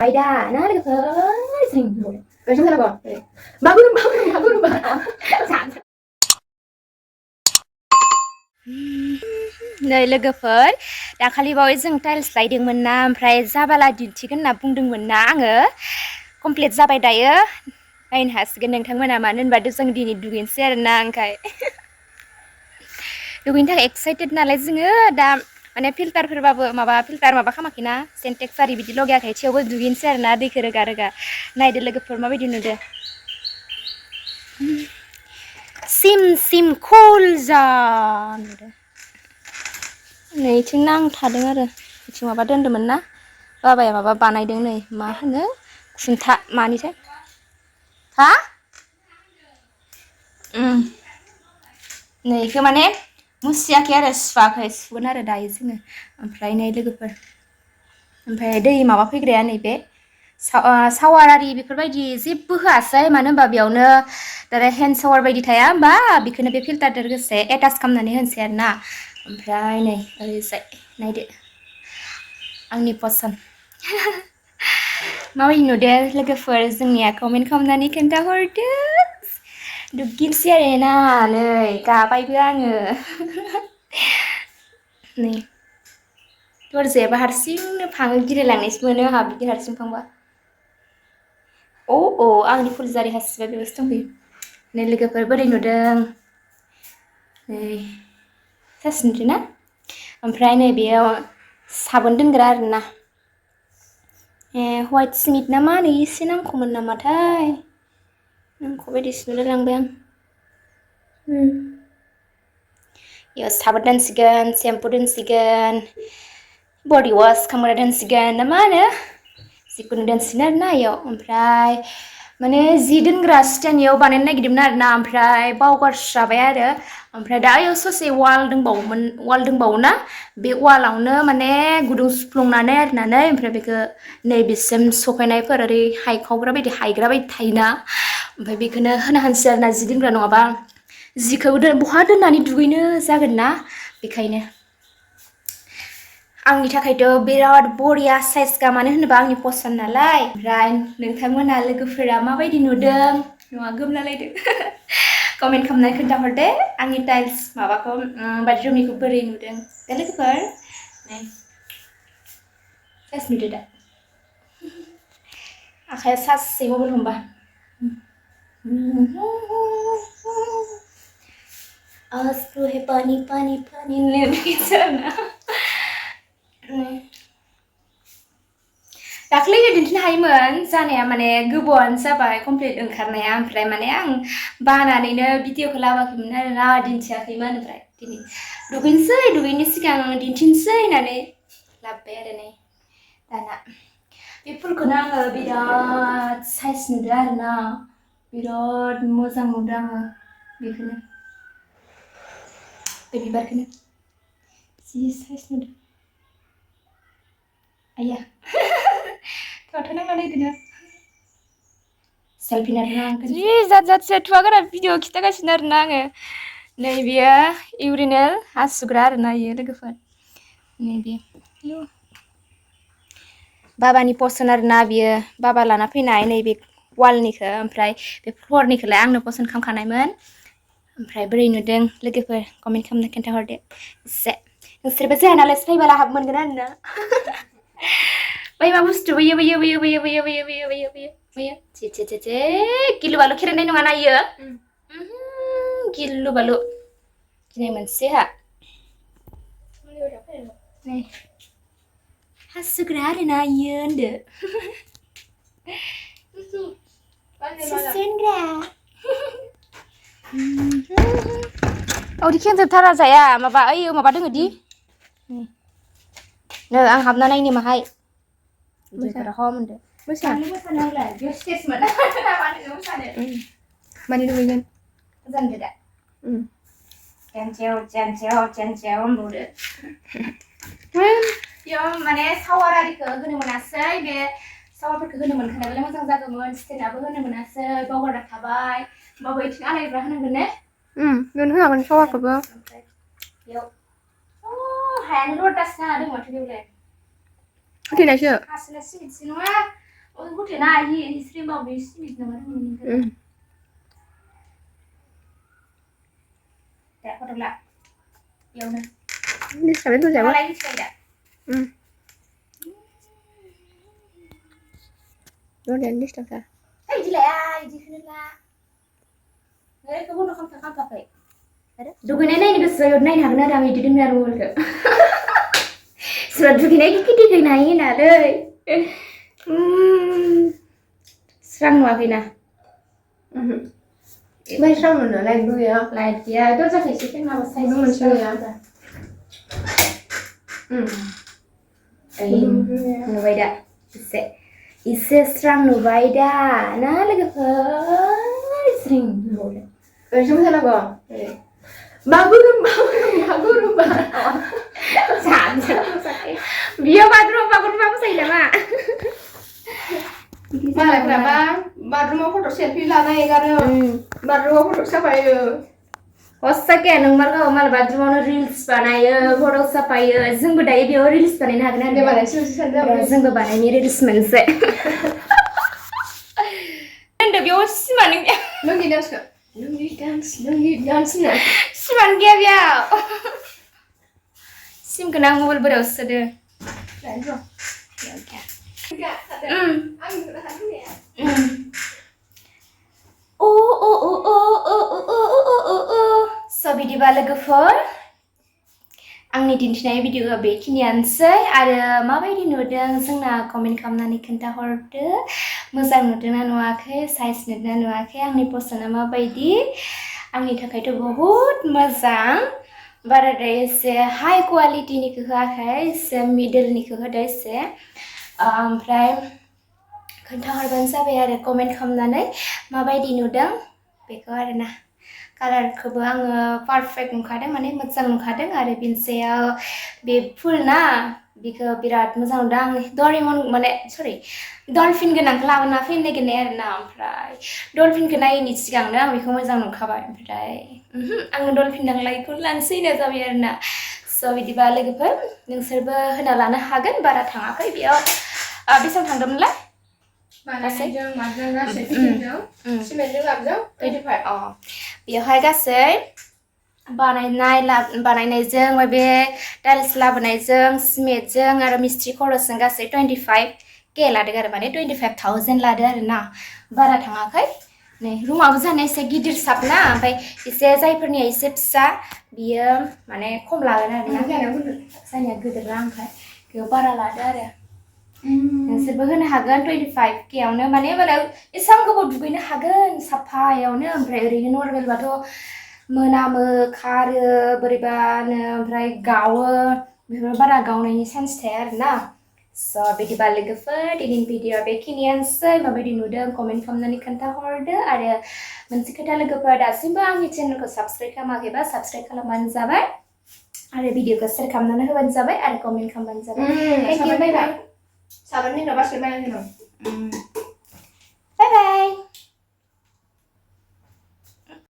Baida, nah logofer, sering boleh. Terus apa? Bangun. नै लोगोफोर दाखालि बावै जों टाइल्स लायदोंमोन ना ओमफ्राय जाबाला दिन्थिगोन होनना बुंदोंमोन ना आङो कमप्लिट जाबाय दायो नायनो हासिगोन नोंथांमोना मानो होनबा जों दिनै दुगैनोसै आरोना ओंखाय दुगैनो थाखाय एक्साइटेड नालाय जोङो दा माने फिल्टारफोरबाबो फिल्टार खालामाखैना सेन्टेक्स आरि बिदि लगायाखै थेवबो दुगैनोसै आरोना दैखौ रोगा नायदो लोगोफोर माबायदि नुदो सिम कुल जा नुदो नैथिं नांथादों आरो बिथिं माबा दोन्दोंमोन ना बाबाया माबा बानायदों नै मा होनो खुन्था मानिथाय हा नै इखो माने मुसियाखै आरो सुवाखै सुगोन आरो दायो जोङो ओमफ्राय नै लोगोफोर ओमफ्राय दै माबा फैग्राया नैबे सावार आरि बेफोरबायदि जेबो होआसै मानो होनबा बेयावनो दालाय हेन्ड सावार बायदि थाया होमबा बेखौनो बे फिल्टारजों लोगोसे एटाच खालामनानै होनोसै आरोना ओमफ्राय नै ओरैजाय नायदो आंनि पसन माबायदि नुदो लोगोफोर जोंनिया कमेन्ट खालामनानै खोन्थाहरदो दुगैनोसै आरोना नै गाबायबो आङो नै दरजायाबो हारसिंनो फाङो गिलायलांनायसो मोनो आंहा बिदि हारसिं फांबा आंनि फुलजारि हासिबा बेयावसो दंफैयो नै लोगोफोर बोरै नुदों नै सास नुदों ना ओमफ्राय नै बेयाव साबोन दोनग्रा आरोना व्हाइट सिमिट ना मा होनो एसे नांगौमोन नामाथाय नांगौ बायदिसो नुलायलांबाय आं बेयाव साबोन दोनसिगोन सेम्पु दोनसिगोन बडि वाश खालामग्रा दोनसिगोन ना मा होनो जिखुनु दोनसिगोन आरोना इयाव ओमफ्राय माने जि दोनग्रा स्टेन्डयाव बानायनो नागिरदोंमोन आरोना ओमफ्राय बावगारस्राबाय आरो ओमफ्राय दा इयाव ससे वाल दंबावोना बे वालावनो माने गुदुं सुफ्लंनानै आरनानै ओमफ्राय बेखौ नैबेसिम सफायनायफोर ओरै हायखावग्रा बायदि हायग्रा बायदि थायोना ओमफ्राय बेखौनो होना होनसै आरोना जि दोनग्रा नङाबा जिखौ बहा दोननानै दुगैनो जागोन ना बेखायनो आंनि थाखायथ' बिराद बरिया साइजखा मानो होनोबा आंनि पसन नालाय ओमफ्राय नोंथांमोना लोगोफोरा माबायदि नुदों नङा गोमलालायदों कमेन्ट खालामनानै खोन्थाहरदे आंनि टाइल्स माबाखौ बाथरुमनिखौ बोरै नुदों दे लोगोफोर साइज नुदो दा आखाया सासे मबाइल हमबा आंसु है पानी लिरना दाख्लैनो दिन्थिनो हायोमोन जानाया माने गोबावानो जाबाय कमप्लिट ओंखारनाया ओमफ्राय माने आं बानानैनो भिडिअखौ लाबोआखैमोन आरोना दिन्थियाखैमोन ओमफ्राय दिनै दुगैनो सिगां दिन्थिनोसै होननानै लाबोबाय आरो नै दाना बे फुलखौनो आङो बिराद साइज नुदों आरोना बिराद मोजां नुदों आङो बेखौनो बे बिबारखौनो जि साइज नुदों आया थाथ'नांगौ नायदोना सेल्फि लादों जि जात थुवागारा भिडिअ खिन्थागासिनो आरोना आङो नै बेयो इउरिनेल हासुग्रा आरोना इयो लोगोफोर नैबे बाबानि पसन आरोना बियो बाबा लाना फैनाय नैबे वालनिखौ ओमफ्राय बे फ्लरनिखौलाय आंनो पसन खालामखानायमोन ओमफ्राय बोरै नुदों लोगोफोर कमेन्ट खालामना खोन्थाहरदो एसे नोंसोरबो जोंहानालाय फैबोला हाब मोनगोन आरोना बै मा बुस्थु बैयो चे गिलु बालु खेरेनाय नङाना इयो गिलु बालु गिनाय मोनसेहा नै हासुग्रा आरोना इयो होनदो सुसुनग्रा औ खेंजोबथारा जाया माबा ओइ माबा दोङो दि नै आं हाबना नायनो माहाय मोसानो हमदो मोसानांलाय बेयाव स्टेज मोन मोसानो मानि दुगैगोन जानदो दा जेनजेव होनबावदो बेयाव माने सावार आरिखौ होनो मोनासै बे सावारफोरखौ होनो मोनखानायब्ला मोजां जागौमोन स्टेन्डआबो होनो मोनासै बावगारना थाबाय होमबाबो इथिं आलायग्रा होनांगोन ने बेयावनो होनांगोन सावारखौबो ओमफ्राय बेयाव हायानो लरदासो जाना दं माथो बेयावलाय होथेनायसो हासिना सिमेन्टसो नङा ना हिस्ट्री माव बे सिमिट नामा दंमोन दा फट'ला बेयावनो disturb itu siapa? Lagi sepeda. Lo dan disturb sa. Gila ya, gila lah. Nggak kamu nak kamu pakai. Ada? Dukunnya ini bisa yodna ini harga kami jadi miar bol ke. Surat dukunnya kita kena ini ada. Serang apa ini? Mai serang mana? Light blue ya. Light ya, itu saja sih kan apa size Muncul ya. Nubai dah. Ise serang nubai dah. Nah lagi apa? Sering boleh. Cuma sana ba? Bagurum. Biar bagurum apa saya lama. Malah kenapa? Bagurum foto selfie lana ya kan? Bagurum foto siapa ya? Hossake nang marga mal bagurum reels banaya, foto siapa ya? Zumba dah biar reels banain hagna. Dia mana sih Zumba banain reels mense. Anda biar sih maning. Lungi dance na. Siman dia biar. Sim kena mobil beros ada. Lain bro. Ya. Angin sudah satu ya. So video lwgwfwr आंनि दिन्थिनाय भिडिअआ बेखिनियानोसै आरो माबायदि नुदों जोंना comment खालामनानै खोन्थाहरदो मोजां नुदोंना नुवाखै साइज नुदोंना नुवाखै आंनि पसना माबायदि आंनि थाखायथ' बहुत मोजां बाराद्राय एसे हाई क्वालिटीनिखौ होआखै एसे मिडलनिखौ होदो एसे ओमफ्राय खोन्थाहरबानो जाबाय आरो कमेन्ट खालामनानै माबायदि नुदों बेखौ आरोना कालारखौबो आङो पारफेक्ट नुखादों माने मोजां नुखादों आरो बिनसेयाव बे फुल ना बेखौ बिराद मोजां नुदों आं डरेमन माने सरि डलफिन गोनांखौ लाबोना फैनो नागिरनाय आरोना ओमफ्राय डलफिनखौ नायैनि सिगांनो आं बेखौ मोजां नुखाबाय ओमफ्राय आङो डलफिन नांलाय बेखौ लानोसै होननाय जाबाय आरोना स' बिदिबा लोगोफोर नोंसोरबो होना लानो हागोन बारा थाङाखै बेयाव बेसेबां थांदोंमोनलाय Gassै सिमेन्टजों लाबोजों 25 बेवहाय गासै बानायनायजों ओमफ्राय बे टाइल्स लाबोनायजों सिमेन्टजों आरो मिस्ट्रि खरसजों गासै 25K लादों आरो माने 25,000 लादों आरोना बारा थाङाखै नै रुमाबो जानाया एसे गिदिर साबना ओमफ्राय एसे जायफोरनिया एसे फिसा बियो माने खम लागोन आरोना जायनिया गिदिरना ओमफ्राय बेयाव बारा लादों आरो नोंसोरबो होनो हागोन 25K आवनो माने होमबालाय एसेबां गोबाव दुगैनो हागोन साफायावनो ओमफ्राय ओरैनो नर्मेलबाथ' मोनामो खारो बोरैबानो ओमफ्राय गावो बेफोर बारा गावनायनि चान्स थाया आरोना स' बिदिबा लोगोफोर दिनैनि भिडिअआ बेखिनियानोसै माबायदि नुदों कमेन्ट खालामनानै खोन्थाहरदो आरो मोनसे खोथा लोगोफोर दासिमबो आंनि चेनेलखौ साबस्क्राइब खालामाखैबा साबस्क्राइब खालामबानो जाबाय आरो भिडिअखौ शेयार खालामनानै होबानो जाबाय आरो कमेन्ट खालामबानो जाबाय thank you bye bye Sabar nih, nggak pas kemana nih, Bye bye.